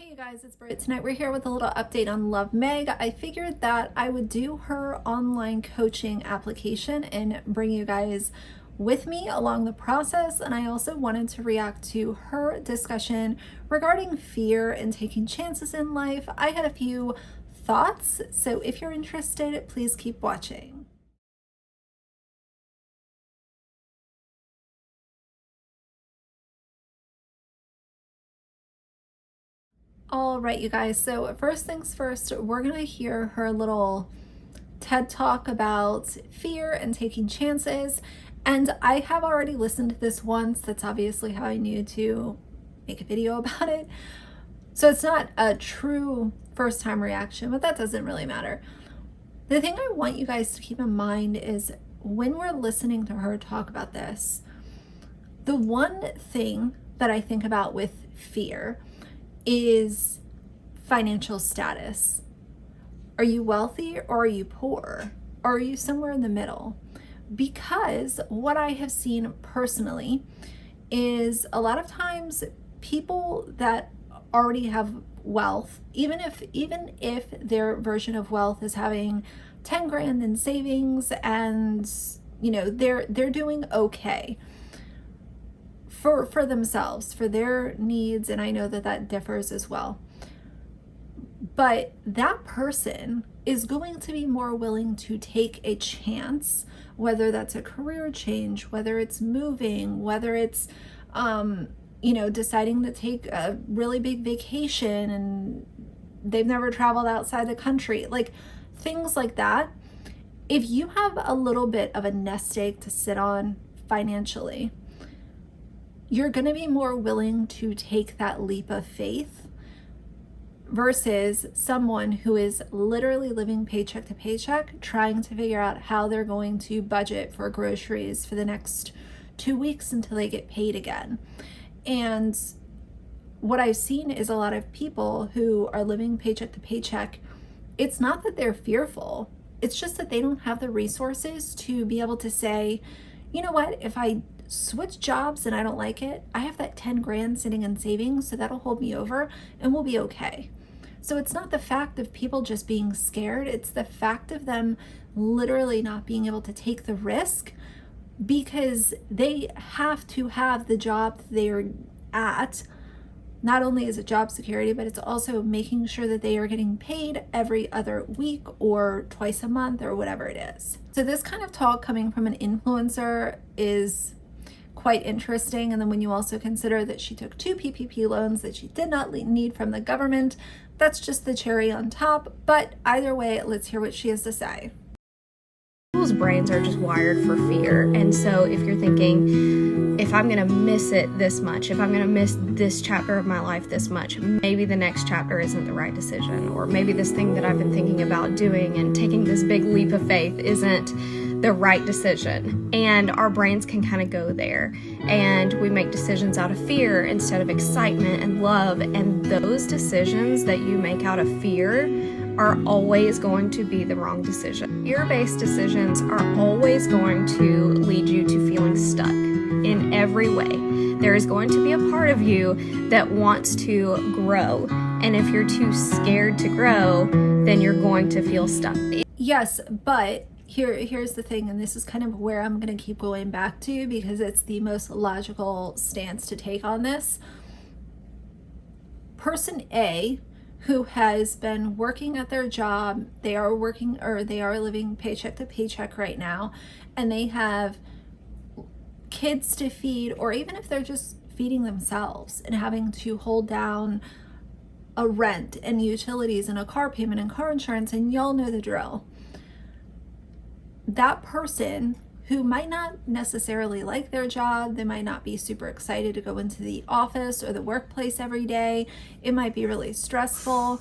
Hey you guys, it's Britt. Tonight we're here with a little update on Love Meg. I figured that I would do her online coaching application and bring you guys with me along the process. And I also wanted to react to her discussion regarding fear and taking chances in life. I had a few thoughts, so if you're interested, please keep watching. All right, you guys, so first things first, we're gonna hear her little TED Talk about fear and taking chances. And I have already listened to this once. That's obviously how I knew to make a video about it. So it's not a true first time reaction, but that doesn't really matter. The thing I want you guys to keep in mind is when we're listening to her talk about this, the one thing that I think about with fear is financial status. Are you wealthy or are you poor? Or are you somewhere in the middle? Because what I have seen personally is a lot of times people that already have wealth, even if their version of wealth is having 10 grand in savings and they're doing okay for themselves, for their needs, and I know that that differs as well. But that person is going to be more willing to take a chance, whether that's a career change, whether it's moving, whether it's, deciding to take a really big vacation and they've never traveled outside the country, like things like that. If you have a little bit of a nest egg to sit on financially, you're going to be more willing to take that leap of faith versus someone who is literally living paycheck to paycheck, trying to figure out how they're going to budget for groceries for the next 2 weeks until they get paid again. And what I've seen is a lot of people who are living paycheck to paycheck. It's not that they're fearful. It's just that they don't have the resources to be able to say, you know what, if I switch jobs and I don't like it, I have that 10 grand sitting in savings, so that'll hold me over and we'll be okay. So it's not the fact of people just being scared, it's the fact of them literally not being able to take the risk because they have to have the job that they're at. Not only is it job security, but it's also making sure that they are getting paid every other week or twice a month or whatever it is. So this kind of talk coming from an influencer is quite interesting. And then when you also consider that she took 2 PPP loans that she did not need from the government, that's just the cherry on top. But either way, let's hear what she has to say. People's brains are just wired for fear. And so if you're thinking, if I'm going to miss it this much, if I'm going to miss this chapter of my life this much, maybe the next chapter isn't the right decision, or maybe this thing that I've been thinking about doing and taking this big leap of faith isn't the right decision. And our brains can kind of go there, and we make decisions out of fear instead of excitement and love. And those decisions that you make out of fear are always going to be the wrong decision. Fear-based decisions are always going to lead you to feeling stuck in every way. There is going to be a part of you that wants to grow. And if you're too scared to grow, then you're going to feel stuck. Yes, but here's the thing, and this is kind of where I'm going to keep going back to because it's the most logical stance to take on this. Person A, who has been working at their job, they are living paycheck to paycheck right now, and they have kids to feed, or even if they're just feeding themselves and having to hold down a rent and utilities and a car payment and car insurance, and y'all know the drill. That person who might not necessarily like their job, they might not be super excited to go into the office or the workplace every day, it might be really stressful.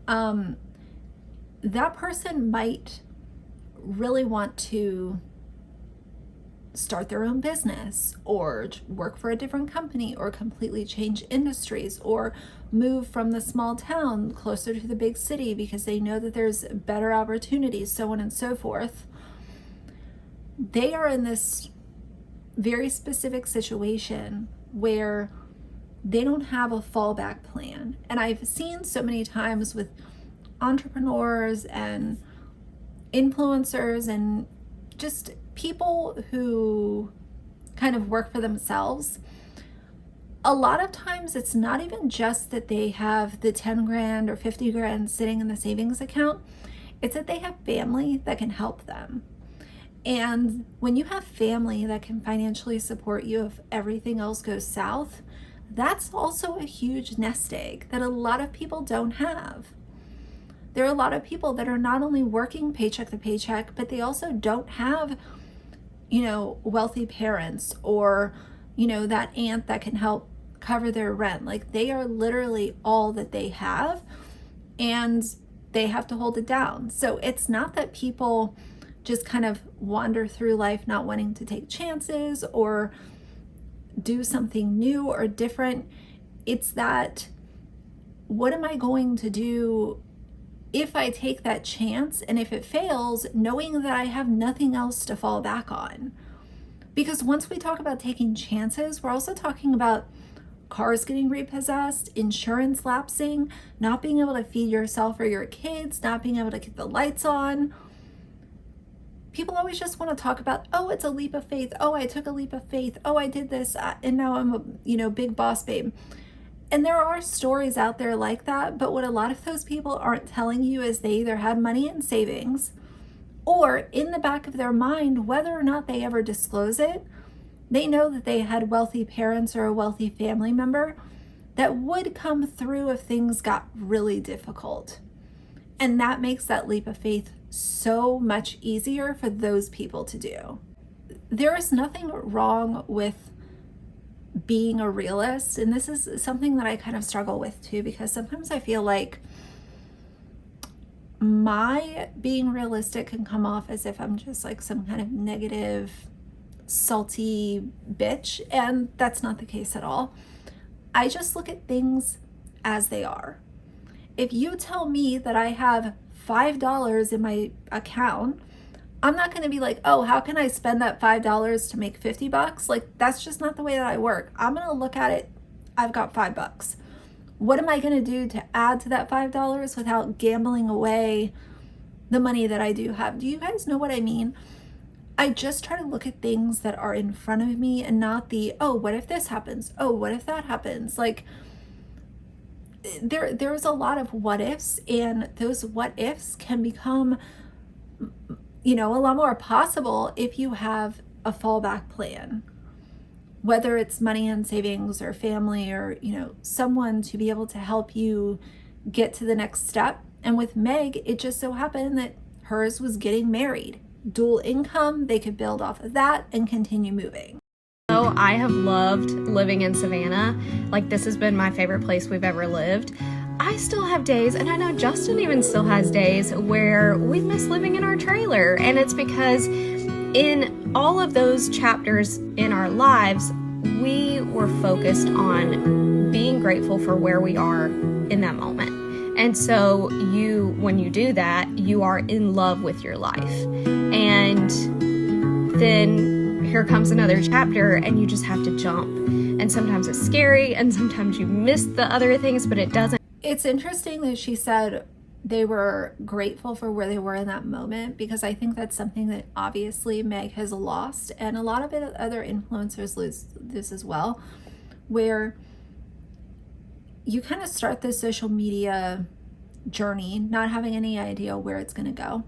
That person might really want to start their own business or work for a different company or completely change industries or move from the small town closer to the big city because they know that there's better opportunities, so on and so forth. They are in this very specific situation where they don't have a fallback plan. And I've seen so many times with entrepreneurs and influencers and just people who kind of work for themselves, a lot of times it's not even just that they have the 10 grand or 50 grand sitting in the savings account. It's that they have family that can help them. And when you have family that can financially support you if everything else goes south, that's also a huge nest egg that a lot of people don't have. There are a lot of people that are not only working paycheck to paycheck, but they also don't have, wealthy parents or, that aunt that can help cover their rent. Like, they are literally all that they have, and they have to hold it down. So it's not that people just kind of wander through life not wanting to take chances or do something new or different. It's that, what am I going to do if I take that chance, and if it fails, knowing that I have nothing else to fall back on? Because once we talk about taking chances, we're also talking about cars getting repossessed, insurance lapsing, not being able to feed yourself or your kids, not being able to keep the lights on. People always just want to talk about, oh, it's a leap of faith. Oh, I took a leap of faith. Oh, I did this, and now I'm a, big boss babe. And there are stories out there like that, but what a lot of those people aren't telling you is they either had money in savings, or in the back of their mind, whether or not they ever disclose it, they know that they had wealthy parents or a wealthy family member that would come through if things got really difficult. And that makes that leap of faith so much easier for those people to do. There is nothing wrong with being a realist, and this is something that I kind of struggle with too, because sometimes I feel like my being realistic can come off as if I'm just like some kind of negative, salty bitch, and that's not the case at all. I just look at things as they are. If you tell me that I have $5 in my account, I'm not going to be like, oh, how can I spend that $5 to make $50? Like, that's just not the way that I work. I'm going to look at it, I've got $5. What am I going to do to add to that $5 without gambling away the money that I do have? Do you guys know what I mean? I just try to look at things that are in front of me and not the, oh, what if this happens? Oh, what if that happens? Like, there's a lot of what ifs, and those what ifs can become, a lot more possible if you have a fallback plan, whether it's money and savings or family or, someone to be able to help you get to the next step. And with Meg, it just so happened that hers was getting married. Dual income, they could build off of that and continue moving. So I have loved living in Savannah. Like, this has been my favorite place we've ever lived. I still have days, and I know Justin even still has days, where we miss living in our trailer. And it's because in all of those chapters in our lives, we were focused on being grateful for where we are in that moment. And so when you do that, you are in love with your life. And then here comes another chapter, and you just have to jump. And sometimes it's scary, and sometimes you miss the other things, but it doesn't. It's interesting that she said they were grateful for where they were in that moment, because I think that's something that obviously Meg has lost, and a lot of other influencers lose this as well, where you kind of start this social media journey not having any idea where it's going to go.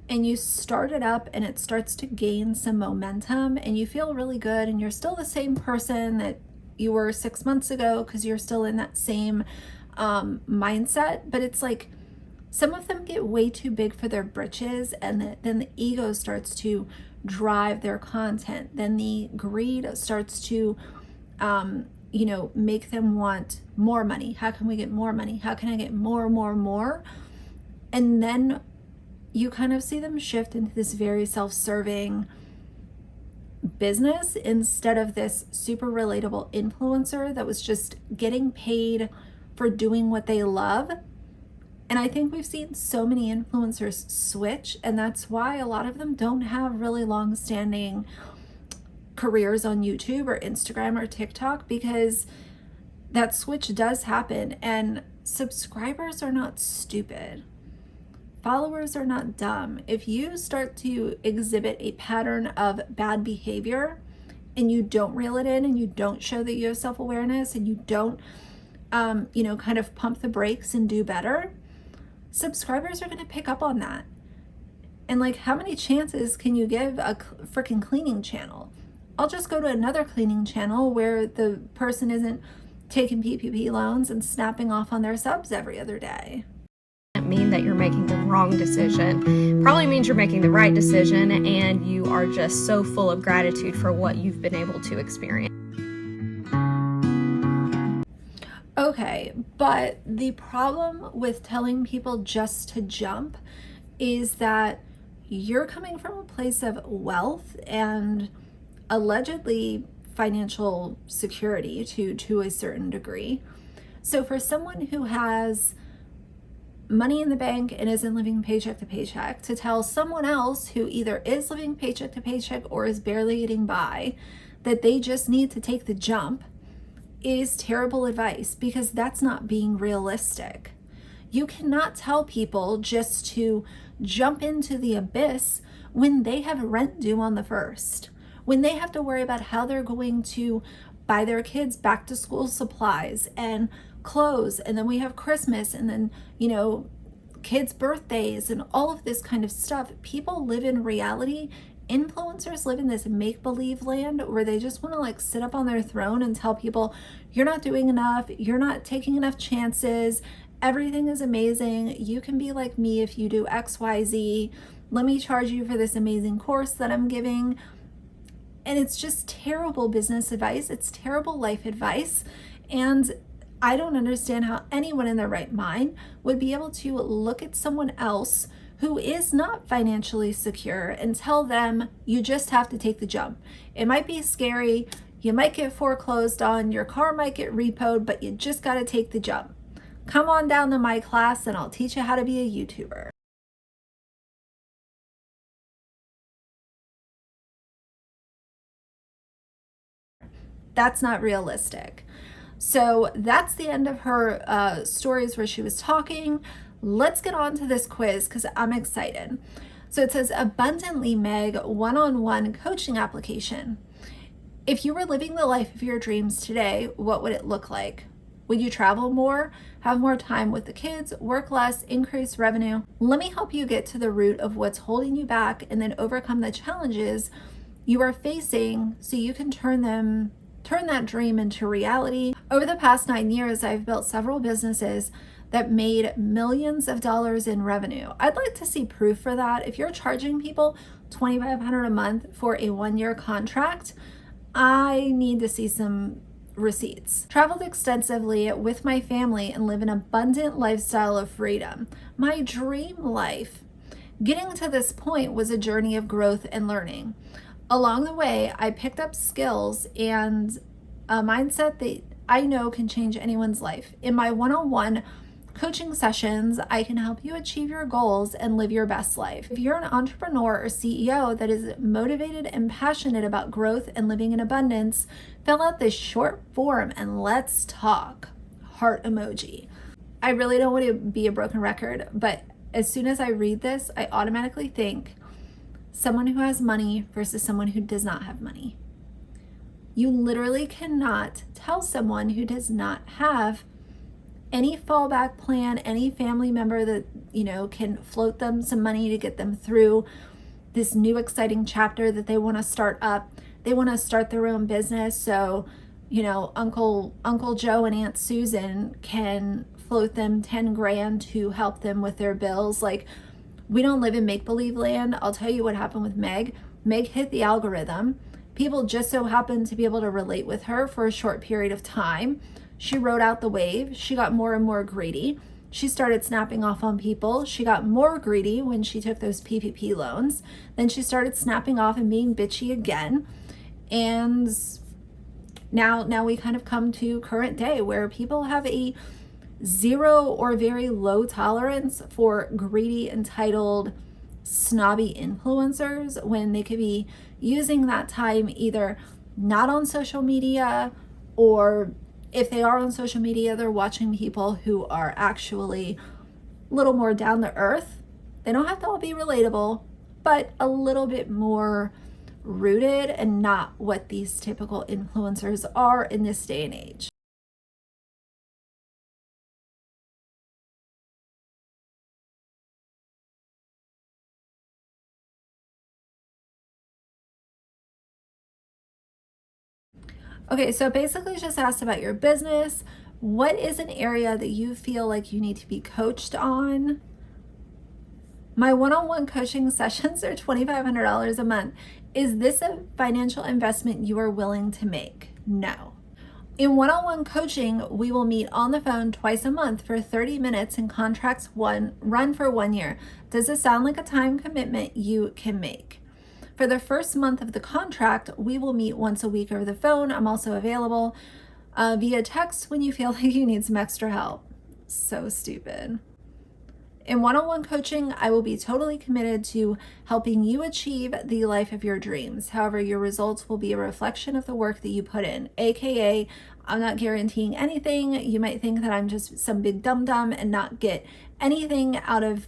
And you start it up and it starts to gain some momentum, and you feel really good, and you're still the same person that you were 6 months ago because you're still in that same mindset. But it's like some of them get way too big for their britches, and then the ego starts to drive their content. Then the greed starts to make them want more money. How can we get more money? How can I get more? And then you kind of see them shift into this very self-serving business instead of this super relatable influencer that was just getting paid for doing what they love. And I think we've seen so many influencers switch, and that's why a lot of them don't have really long-standing careers on YouTube or Instagram or TikTok, because That switch does happen, and subscribers are not stupid. Followers are not dumb. If you start to exhibit a pattern of bad behavior and you don't reel it in and you don't show that you have self-awareness and you don't, kind of pump the brakes and do better, subscribers are going to pick up on that. And like, how many chances can you give a freaking cleaning channel? I'll just go to another cleaning channel where the person isn't taking PPP loans and snapping off on their subs every other day. Mean that you're making the wrong decision. Probably means you're making the right decision, and you are just so full of gratitude for what you've been able to experience. Okay, but the problem with telling people just to jump is that you're coming from a place of wealth and allegedly financial security to a certain degree. So for someone who has money in the bank and isn't living paycheck to paycheck, to tell someone else who either is living paycheck to paycheck or is barely getting by that they just need to take the jump is terrible advice, because that's not being realistic. You cannot tell people just to jump into the abyss when they have rent due on the 1st, when they have to worry about how they're going to buy their kids back to school supplies and clothes, and then we have Christmas, and then kids' birthdays and all of this kind of stuff. People live in reality. Influencers live in this make-believe land where they just want to like sit up on their throne and tell people, you're not doing enough, you're not taking enough chances, everything is amazing, you can be like me if you do XYZ, let me charge you for this amazing course that I'm giving. And it's just terrible business advice, it's terrible life advice, and I don't understand how anyone in their right mind would be able to look at someone else who is not financially secure and tell them, you just have to take the jump. It might be scary, you might get foreclosed on, your car might get repoed, but you just got to take the jump. Come on down to my class and I'll teach you how to be a YouTuber. That's not realistic. So that's the end of her stories where she was talking. Let's get on to this quiz because I'm excited. So it says, Abundantly Meg one-on-one coaching application. If you were living the life of your dreams today, what would it look like? Would you travel more, have more time with the kids, work less, increase revenue? Let me help you get to the root of what's holding you back and then overcome the challenges you are facing so you can turn that dream into reality. Over the past 9 years, I've built several businesses that made millions of dollars in revenue. I'd like to see proof for that. If you're charging people $2,500 a month for a 1-year contract, I need to see some receipts. Traveled extensively with my family and live an abundant lifestyle of freedom. My dream life. Getting to this point was a journey of growth and learning. Along the way, I picked up skills and a mindset that I know can change anyone's life. In my one-on-one coaching sessions, I can help you achieve your goals and live your best life. If you're an entrepreneur or CEO that is motivated and passionate about growth and living in abundance, fill out this short form and let's talk. Heart emoji. I really don't want to be a broken record, but as soon as I read this, I automatically think someone who has money versus someone who does not have money. You literally cannot tell someone who does not have any fallback plan, any family member that, can float them some money to get them through this new exciting chapter that they want to start up. They want to start their own business. So, Uncle Joe and Aunt Susan can float them 10 grand to help them with their bills. Like, we don't live in make-believe land. I'll tell you what happened with Meg. Meg hit the algorithm. People just so happened to be able to relate with her for a short period of time. She rode out the wave. She got more and more greedy. She started snapping off on people. She got more greedy when she took those PPP loans. Then she started snapping off and being bitchy again. And now we kind of come to current day where people have a 0 or very low tolerance for greedy, entitled, snobby influencers when they could be using that time either not on social media or If they are on social media, they're watching people who are actually a little more down to earth. They don't have to all be relatable, but a little bit more rooted and not what these typical influencers are in this day and age. Okay, so basically just asked about your business. What is an area that you feel like you need to be coached on? My one-on-one coaching sessions are $2,500 a month. Is this a financial investment you are willing to make? No. In one-on-one coaching, we will meet on the phone twice a month for 30 minutes and contracts run for 1 year. Does this sound like a time commitment you can make? For the first month of the contract, we will meet once a week over the phone. I'm also available via text when you feel like you need some extra help. So stupid. In one-on-one coaching, I will be totally committed to helping you achieve the life of your dreams. However, your results will be a reflection of the work that you put in, aka I'm not guaranteeing anything. You might think that I'm just some big dum-dum and not get anything out of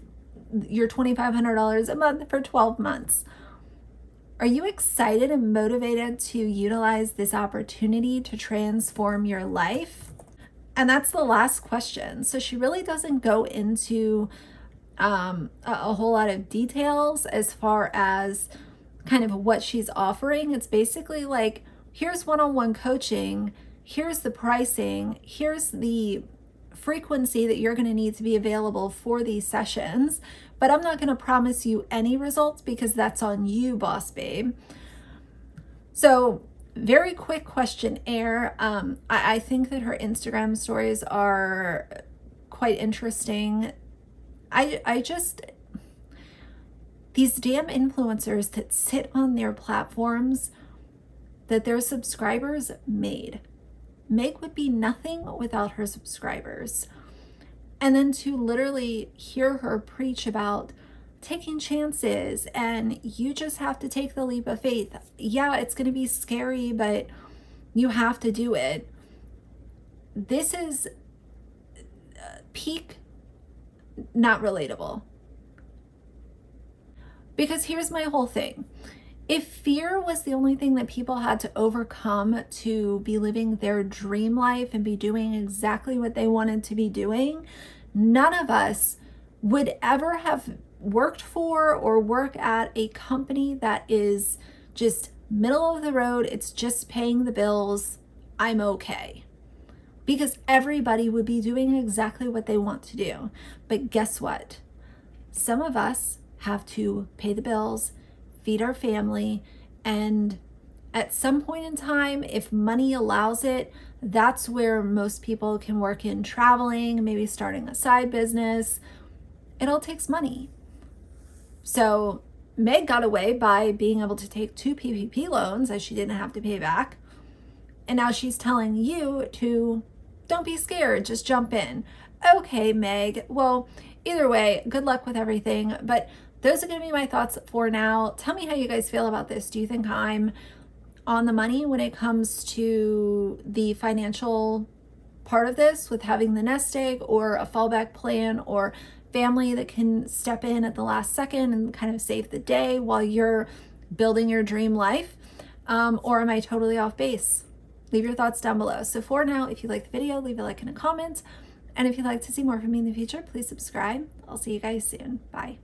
your $2,500 a month for 12 months. Are you excited and motivated to utilize this opportunity to transform your life? And that's the last question. So she really doesn't go into a whole lot of details as far as kind of what she's offering. It's basically like, here's one-on-one coaching, here's the pricing, here's the frequency that you're going to need to be available for these sessions, but I'm not going to promise you any results because that's on you, boss babe. So very quick questionnaire. I think that her Instagram stories are quite interesting. I just, these damn influencers that sit on their platforms that their subscribers made. Meg would be nothing without her subscribers. And then to literally hear her preach about taking chances and you just have to take the leap of faith. Yeah, it's going to be scary, but you have to do it. This is peak not relatable. Because here's my whole thing. If fear was the only thing that people had to overcome to be living their dream life and be doing exactly what they wanted to be doing, none of us would ever have worked for or work at a company that is just middle of the road. It's just paying the bills. I'm okay. Because everybody would be doing exactly what they want to do. But guess what? Some of us have to pay the bills, feed our family, and at some point in time, if money allows it, that's where most people can work in traveling, maybe starting a side business. It all takes money. So Meg got away by being able to take 2 PPP loans as she didn't have to pay back. And now she's telling you to don't be scared, just jump in. Okay, Meg. Well, either way, good luck with everything. But those are going to be my thoughts for now. Tell me how you guys feel about this. Do you think I'm on the money when it comes to the financial part of this with having the nest egg or a fallback plan or family that can step in at the last second and kind of save the day while you're building your dream life? Or am I totally off base? Leave your thoughts down below. So for now, if you like the video, leave a like and a comment. And if you'd like to see more from me in the future, please subscribe. I'll see you guys soon. Bye.